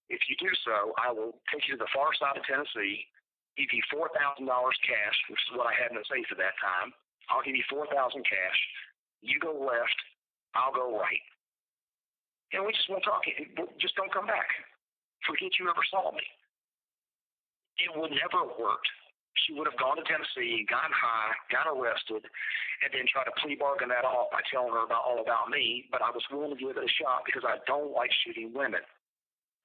Speaker 2: If you do so, I will take you to the far side of Tennessee, give you $4,000 cash, which is what I had in the safe at that time. I'll give you $4,000 cash. You go left, I'll go right. And we just won't talk. Just don't come back. Forget you ever saw me. It would never have worked. She would have gone to Tennessee, gotten high, got arrested, and then tried to plea bargain that off by telling her all about me. But I was willing to give it a shot because I don't like shooting women.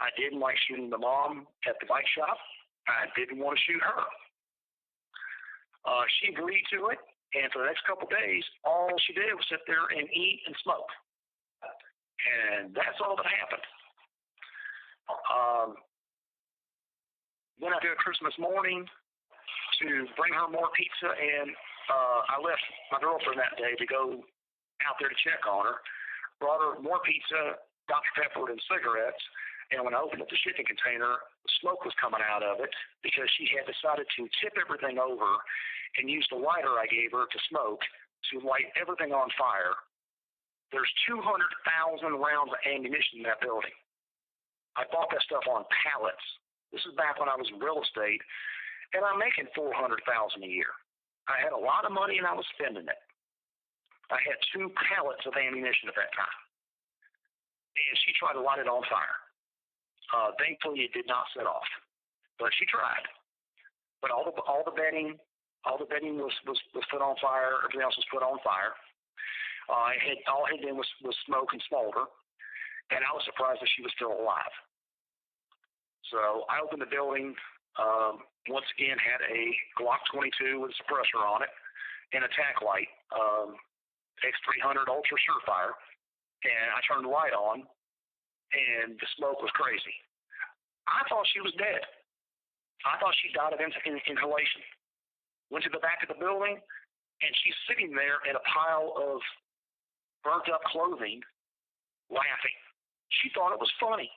Speaker 2: I didn't like shooting the mom at the bike shop. I didn't want to shoot her. She agreed to it, and for the next couple of days, all she did was sit there and eat and smoke. And that's all that happened. Went out there Christmas morning to bring her more pizza, and I left my girlfriend that day to go out there to check on her. Brought her more pizza, Dr. Pepper, and cigarettes. And when I opened up the shipping container, smoke was coming out of it because she had decided to tip everything over and use the lighter I gave her to smoke to light everything on fire. There's 200,000 rounds of ammunition in that building. I bought that stuff on pallets. This is back when I was in real estate, and I'm making $400,000 a year. I had a lot of money, and I was spending it. I had 2 pallets of ammunition at that time, and she tried to light it on fire. Thankfully, it did not set off, but she tried. But all the bedding was put on fire. Everything else was put on fire. All I had done was smoke and smolder, and I was surprised that she was still alive. So I opened the building, once again had a Glock 22 with a suppressor on it and a tack light, X300 Ultra Surefire, and I turned the light on, and the smoke was crazy. I thought she was dead. I thought she died of inhalation. Went to the back of the building, and she's sitting there in a pile of burnt up clothing, laughing. She thought it was funny.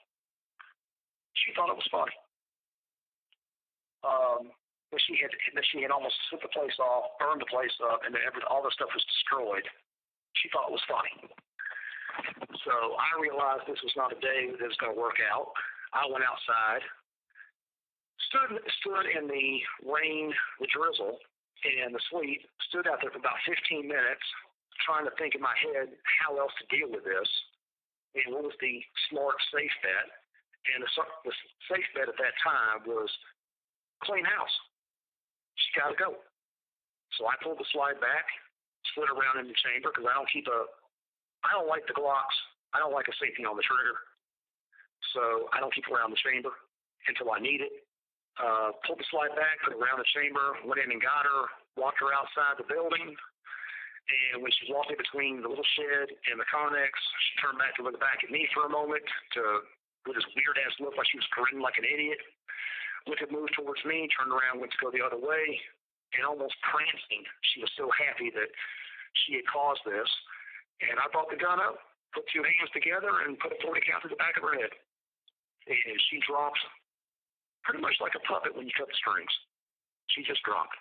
Speaker 2: But she had almost set the place off, burned the place up, and all the stuff was destroyed. She thought it was funny. So I realized this was not a day that was going to work out. I went outside, stood in the rain, the drizzle, and the sleet, stood out there for about 15 minutes, trying to think in my head how else to deal with this and what was the smart, safe bet. And the safe bet at that time was clean house. She got to go. So I pulled the slide back, slid around in the chamber because I don't like the Glocks. I don't like a safety on the trigger. So I don't keep around the chamber until I need it. Pulled the slide back, put it around the chamber, went in and got her, walked her outside the building. And when she walked in between the little shed and the Connex, she turned back to look back at me for a moment with this weird-ass look like she was grinning like an idiot. Went to move towards me, turned around, went to go the other way, and almost prancing. She was so happy that she had caused this. And I brought the gun up, put 2 hands together, and put a 40 cal to the back of her head. And she dropped pretty much like a puppet when you cut the strings. She's just drunk.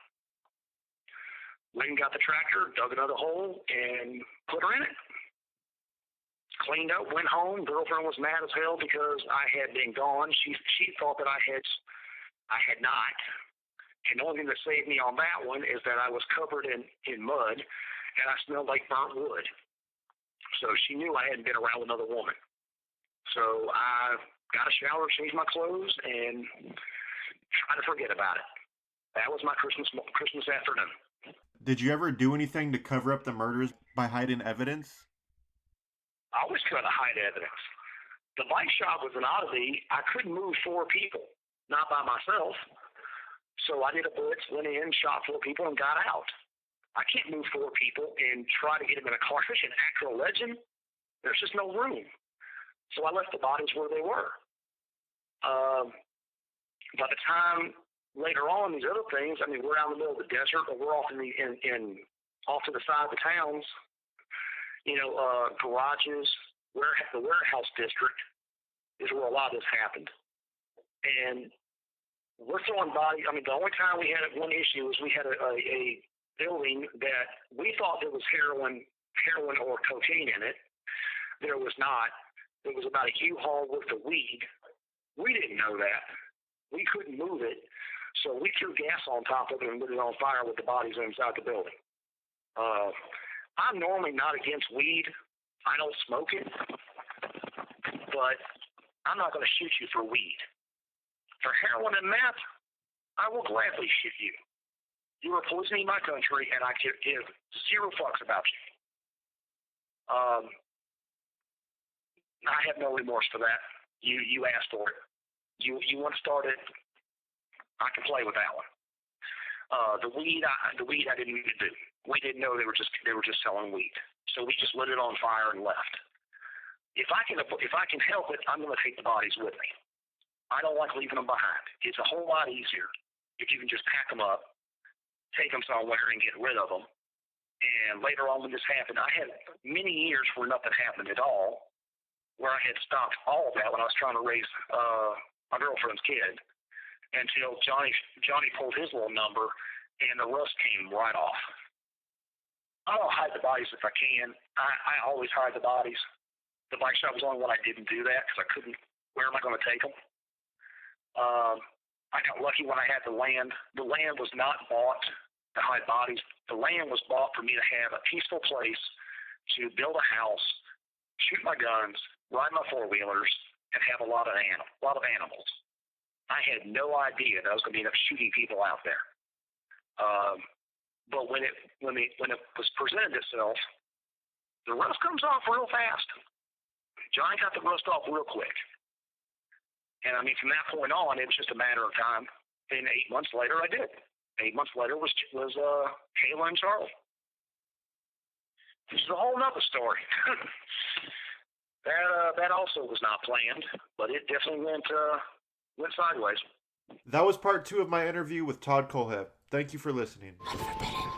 Speaker 2: Went and got the tractor, dug another hole, and put her in it. Cleaned up, went home. Girlfriend was mad as hell because I had been gone. She thought that I had not. And the only thing that saved me on that one is that I was covered in mud and I smelled like burnt wood. So she knew I hadn't been around with another woman. So I got a shower, changed my clothes, and tried to forget about it. That was my Christmas afternoon.
Speaker 1: Did you ever do anything to cover up the murders by hiding evidence?
Speaker 2: I always tried to hide evidence. The bike shop was an oddity. I couldn't move 4 people, not by myself. So I did a blitz, went in, shot 4 people, and got out. I can't move 4 people and try to get them in a car. Especially an actual legend, there's just no room. So I left the bodies where they were. By the time later on, these other things, I mean, we're out in the middle of the desert, or we're off off to the side of the towns, garages, the warehouse district is where a lot of this happened. And we're throwing bodies. I mean, the only time we had one issue was we had a building that we thought there was heroin or cocaine in it. There was not. There was about a U-Haul worth of weed. We didn't know that. We couldn't move it, so we threw gas on top of it and lit it on fire with the bodies inside the building. I'm normally not against weed. I don't smoke it, but I'm not going to shoot you for weed. For heroin and meth, I will gladly shoot you. You are poisoning my country, and I give 0 fucks about you. I have no remorse for that. You asked for it. You want to start it? I can play with that one. The weed I didn't need to do. We didn't know they were just selling weed, so we just lit it on fire and left. If I can help it, I'm going to take the bodies with me. I don't like leaving them behind. It's a whole lot easier if you can just pack them up, take them somewhere, and get rid of them. And later on when this happened, I had many years where nothing happened at all, where I had stopped all of that when I was trying to raise my girlfriend's kid, until Johnny pulled his little number, and the rust came right off. I'll hide the bodies if I can. I always hide the bodies. The bike shop was the only one I didn't do that because I couldn't. Where am I going to take them? I got lucky when I had the land. The land was not bought to hide bodies. The land was bought for me to have a peaceful place to build a house, shoot my guns, ride my 4-wheelers, and have a lot of animals. I had no idea that I was going to end up shooting people out there. But when it was presented itself, the rust comes off real fast. Johnny got the rust off real quick. And I mean, from that point on, it was just a matter of time. And 8 months later, I did. 8 months later was Kayla and Charlie. This is a whole nother story. That also was not planned, but it definitely went sideways.
Speaker 1: That was part 2 of my interview with Todd Kohlhepp. Thank you for listening.
Speaker 3: Unforbidden.